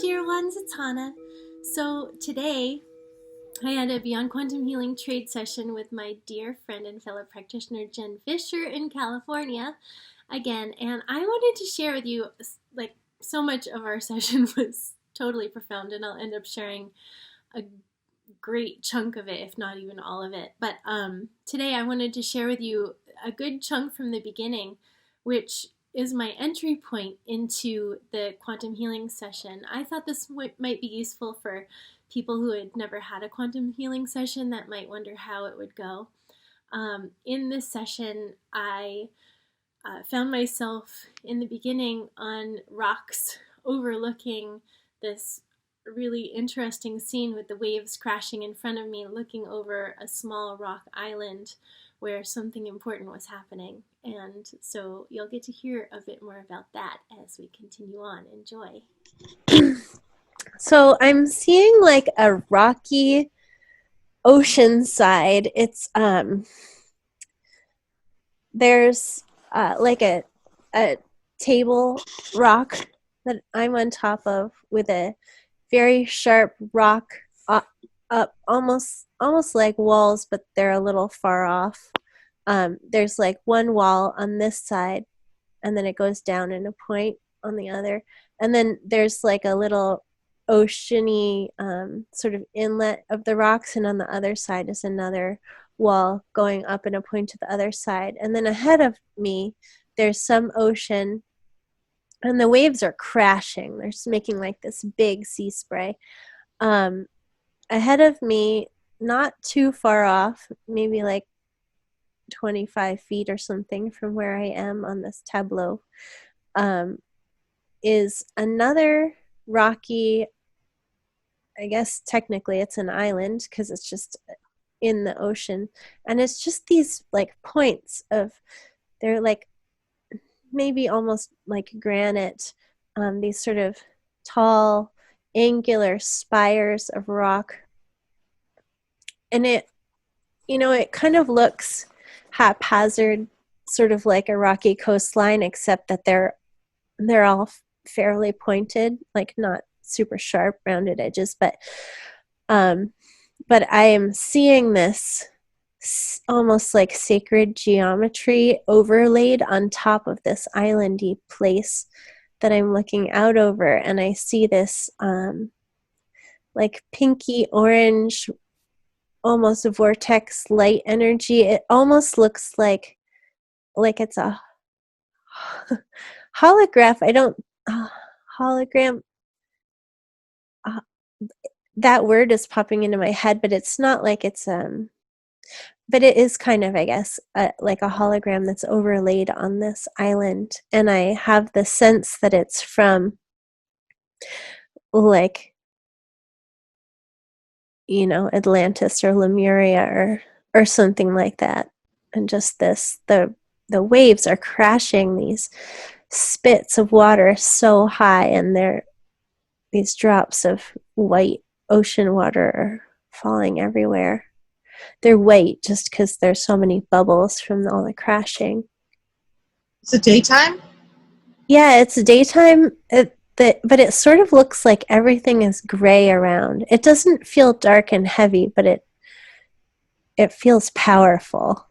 dear ones, it's Hannah. So today I had a Beyond Quantum Healing trade session with my dear friend and fellow practitioner Jen Fisher in California again, and I wanted to share with you, like, so much of our session was totally profound, and I'll end up sharing a great chunk of it, if not even all of it. But today I wanted to share with you a good chunk from the beginning, which is my entry point into the quantum healing session. I thought this might be useful for people who had never had a quantum healing session that might wonder how it would go. In this session, I found myself in the beginning on rocks overlooking this really interesting scene with the waves crashing in front of me, looking over a small rock island where something important was happening. And so you'll get to hear a bit more about that as we continue on. Enjoy. So I'm seeing like a rocky ocean side. There's like a table rock that I'm on top of with a very sharp rock up almost like walls, but they're a little far off. There's like one wall on this side, and then it goes down in a point on the other, and then there's like a little oceany sort of inlet of the rocks, and on the other side is another wall going up in a point to the other side. And then ahead of me there's some ocean, and the waves are crashing. They're just making like this big sea spray. Ahead of me, not too far off, maybe like 25 feet or something from where I am on this tableau, is another rocky, I guess technically it's an island because it's just in the ocean, and it's just these like points of, they're like maybe almost like granite, these sort of tall angular spires of rock. And it kind of looks haphazard, sort of like a rocky coastline, except that they're all fairly pointed, like not super sharp rounded edges, but I am seeing this almost like sacred geometry overlaid on top of this islandy place that I'm looking out over, and I see this like pinky orange, almost a vortex light energy. It almost looks like it's a holograph. I don't hologram. That word is popping into my head, but it's not like it's but it is kind of, I guess, like a hologram that's overlaid on this island. And I have the sense that it's from, like, Atlantis or Lemuria or something like that. And just the waves are crashing these spits of water so high, and these drops of white ocean water are falling everywhere. They're white just because there's so many bubbles from all the crashing. Is it daytime? Yeah, it's daytime, but it sort of looks like everything is gray around. It doesn't feel dark and heavy, but it feels powerful.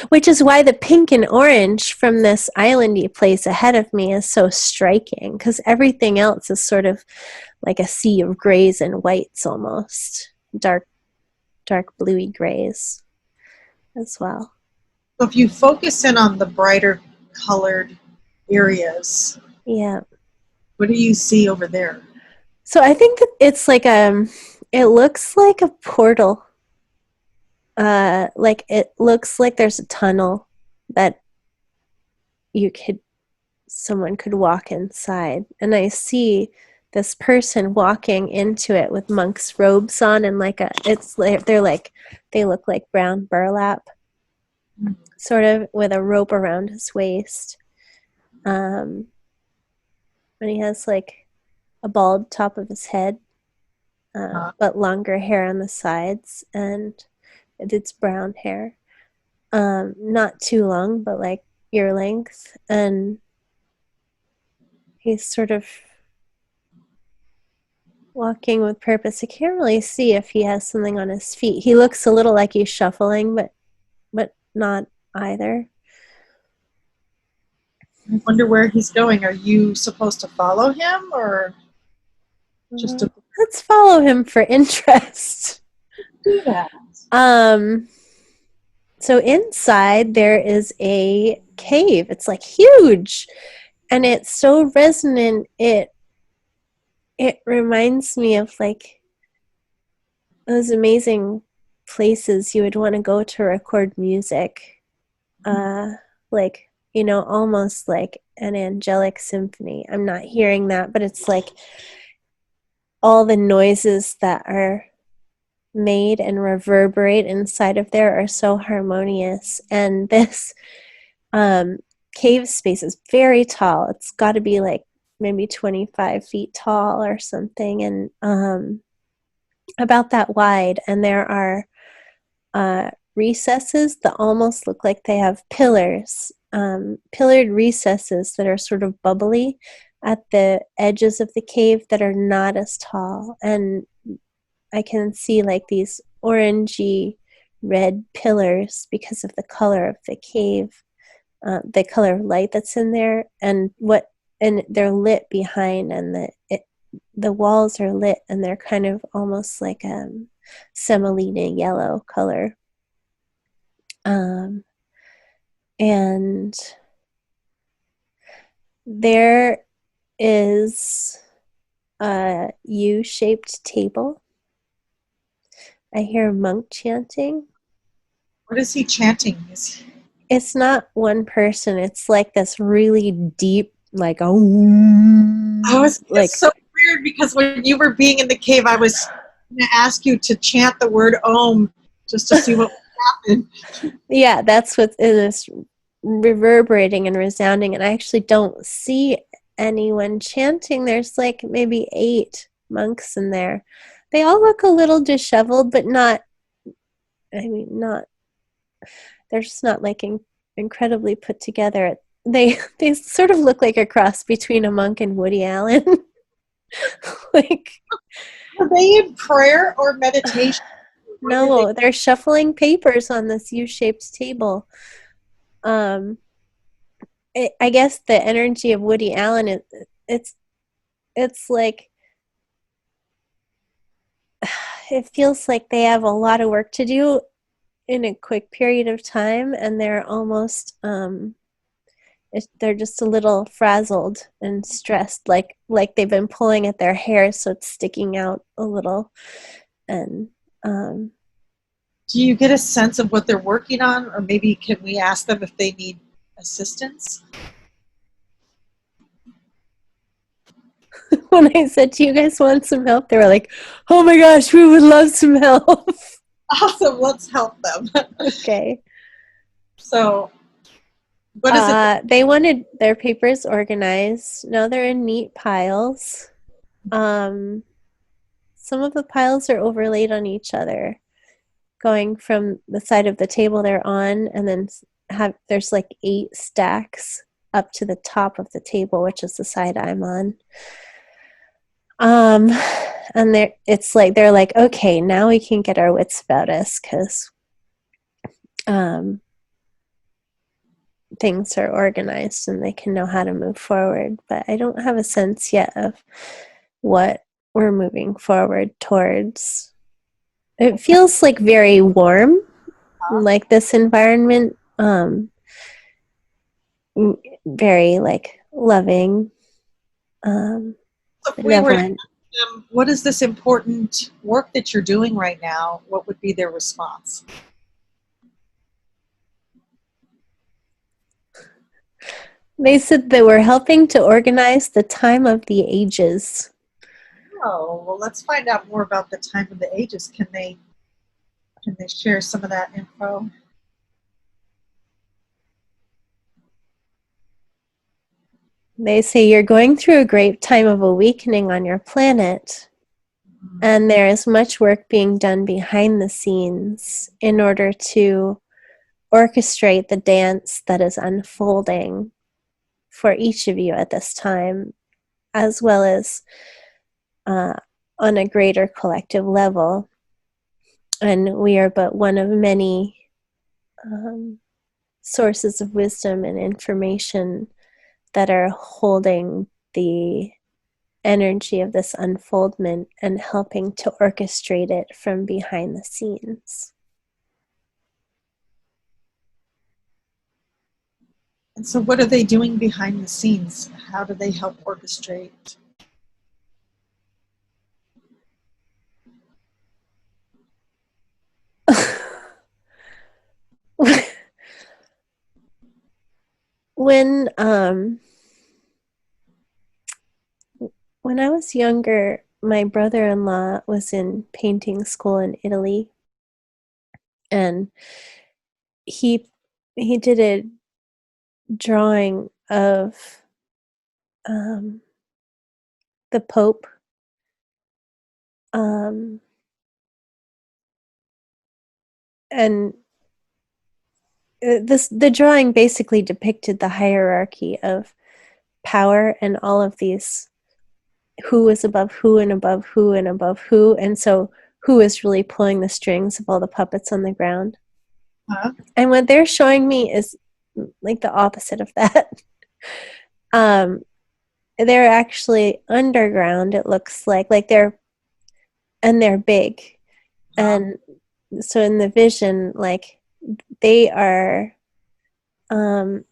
Which is why the pink and orange from this islandy place ahead of me is so striking, because everything else is sort of like a sea of grays and whites, almost dark bluey grays as well. So if you focus in on the brighter colored areas, Yeah. what do you see over there? So I think that it's like it looks like a portal. Like it looks like there's a tunnel that someone could walk inside, and I see this person walking into it with monk's robes on, and they look like brown burlap, sort of, with a rope around his waist. And he has like a bald top of his head, but longer hair on the sides, and it's brown hair. Not too long, but like ear length. And he's sort of walking with purpose. I can't really see if he has something on his feet. He looks a little like he's shuffling, but not either. I wonder where he's going. Are you supposed to follow him or just to Let's follow him for interest. do that? So inside there is a cave. It's like huge, and it's so resonant. It reminds me of like those amazing places you would want to go to record music. Like, you know, almost like an angelic symphony. I'm not hearing that, but it's like all the noises that are made and reverberate inside of there are so harmonious. And this cave space is very tall. It's got to be like maybe 25 feet tall or something, and about that wide. And there are recesses that almost look like they have pillars, pillared recesses that are sort of bubbly at the edges of the cave that are not as tall. And I can see like these orangey red pillars because of the color of the cave, the color of light that's in there, and they're lit behind, and the walls are lit, and they're kind of almost like semolina yellow color. And there is a U-shaped table. I hear a monk chanting. What is he chanting? It's not one person. It's like this really deep, like, oh, It's so weird because when you were being in the cave, I was going to ask you to chant the word Om just to see what would happen. Yeah, that's what it is, reverberating and resounding. And I actually don't see anyone chanting. There's like maybe 8 monks in there. They all look a little disheveled, but not, they're just not like incredibly put together. They sort of look like a cross between a monk and Woody Allen. Like, Are they in prayer or meditation? no, they're shuffling papers on this U-shaped table. I guess the energy of Woody Allen, it's like, it feels like they have a lot of work to do in a quick period of time, and they're almost they're just a little frazzled and stressed, like they've been pulling at their hair, so it's sticking out a little. And do you get a sense of what they're working on, or maybe can we ask them if they need assistance? When I said, do you guys want some help, they were like, oh my gosh, we would love some help. Awesome, let's help them. Okay. So what is it? They wanted their papers organized. Now they're in neat piles. Some of the piles are overlaid on each other, going from the side of the table they're on, and then there's like 8 stacks up to the top of the table, which is the side I'm on. And they're like, okay, now we can get our wits about us, because things are organized and they can know how to move forward. But I don't have a sense yet of what we're moving forward towards. It feels like very warm, like this environment, very like loving, So if we were to benevolent. ask them, what is this important work that you're doing right now? What would be their response? They said they were helping to organize the time of the ages. Oh, well, let's find out more about the time of the ages. Can they share some of that info? They say you're going through a great time of awakening on your planet, and there is much work being done behind the scenes in order to orchestrate the dance that is unfolding for each of you at this time. as well as on a greater collective level. And we are but one of many sources of wisdom and information that are holding the energy of this unfoldment and helping to orchestrate it from behind the scenes. And so what are they doing behind the scenes? How do they help orchestrate? When I was younger, my brother-in-law was in painting school in Italy, and he did a drawing of the Pope, and the drawing basically depicted the hierarchy of power and all of these who is above who and above who and above who, and so who is really pulling the strings of all the puppets on the ground. Huh? And what they're showing me is like the opposite of that. They're actually underground, it looks like they're big. And so in the vision, like they are the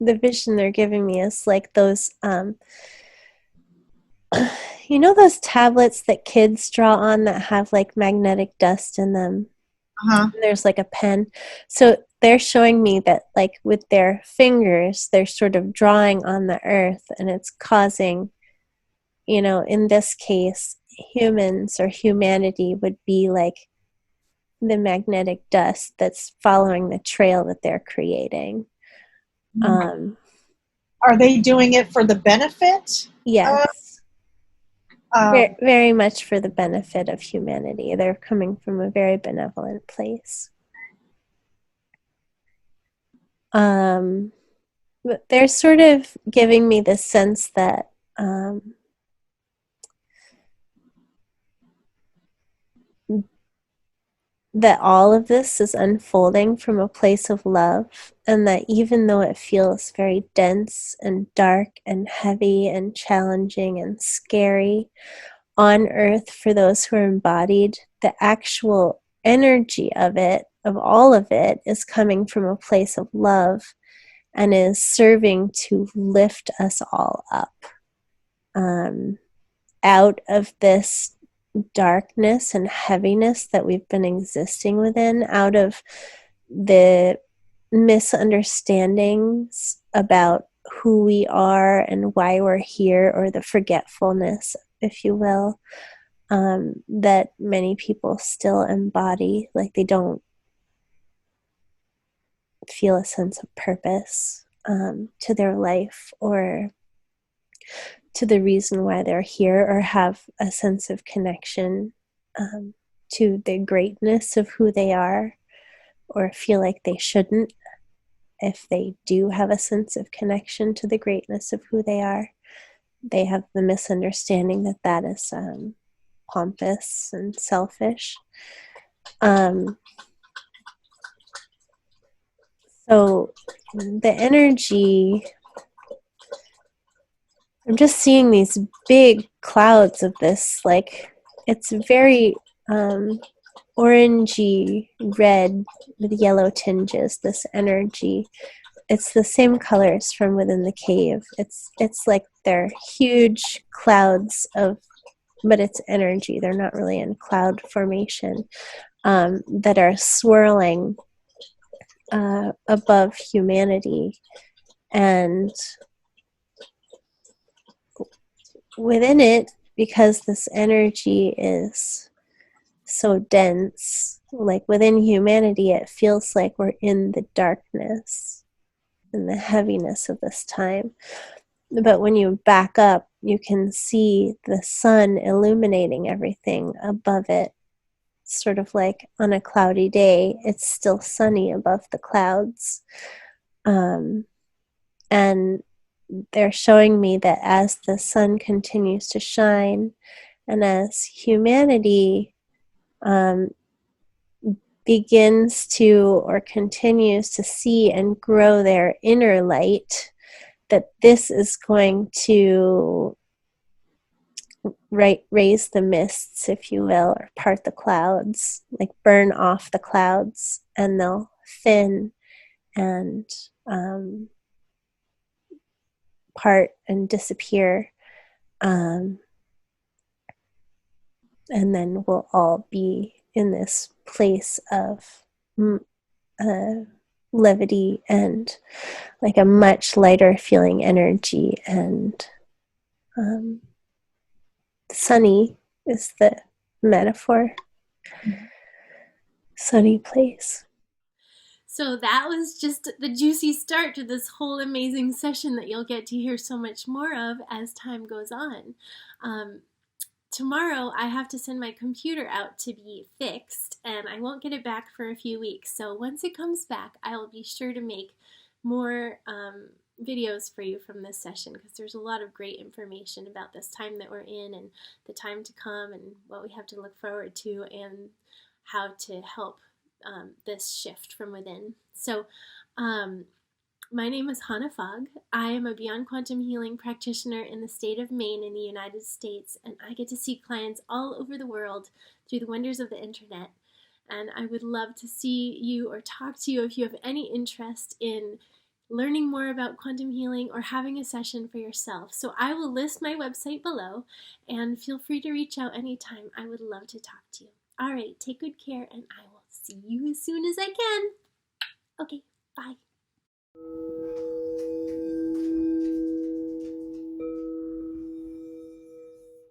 vision they're giving me is like those you know those tablets that kids draw on that have like magnetic dust in them? There's like a pen. So they're showing me that like with their fingers, they're sort of drawing on the earth, and it's causing, in this case, humans or humanity would be like the magnetic dust that's following the trail that they're creating. Are they doing it for the benefit? Yes. Very, very much for the benefit of humanity. They're coming from a very benevolent place. But they're sort of giving me the sense that that all of this is unfolding from a place of love, and that even though it feels very dense and dark and heavy and challenging and scary on earth for those who are embodied, the actual energy of it, of all of it, is coming from a place of love and is serving to lift us all up out of this darkness and heaviness that we've been existing within, out of the misunderstandings about who we are and why we're here, or the forgetfulness, if you will, that many people still embody. Like they don't feel a sense of purpose to their life, or to the reason why they're here, or have a sense of connection to the greatness of who they are, or feel like they shouldn't if they do have a sense of connection to the greatness of who they are. They have the misunderstanding that that is pompous and selfish. So the energy, I'm just seeing these big clouds of this, like it's very orangey red with yellow tinges, this energy. It's the same colors from within the cave. It's like they're huge clouds of, but it's energy. They're not really in cloud formation, that are swirling above humanity. And within it, because this energy is so dense, like within humanity, it feels like we're in the darkness and the heaviness of this time. But when you back up, you can see the sun illuminating everything above it. Sort of like on a cloudy day, it's still sunny above the clouds. And they're showing me that as the sun continues to shine and as humanity begins to or continues to see and grow their inner light, that this is going to raise the mists, if you will, or part the clouds, like burn off the clouds, and they'll thin and part and disappear. And then we'll all be in this place of levity and like a much lighter feeling energy, and sunny is the metaphor. Sunny place. So that was just the juicy start to this whole amazing session that you'll get to hear so much more of as time goes on. Tomorrow I have to send my computer out to be fixed, and I won't get it back for a few weeks. So once it comes back, I will be sure to make more videos for you from this session, because there's a lot of great information about this time that we're in and the time to come and what we have to look forward to and how to help this shift from within. So my name is Hannah Fogg. I am a Beyond Quantum Healing practitioner in the state of Maine in the United States, and I get to see clients all over the world through the wonders of the internet. And I would love to see you or talk to you if you have any interest in learning more about quantum healing or having a session for yourself. So I will list my website below, and feel free to reach out anytime. I would love to talk to you. All right, take good care, and I will see you as soon as I can. Okay, bye.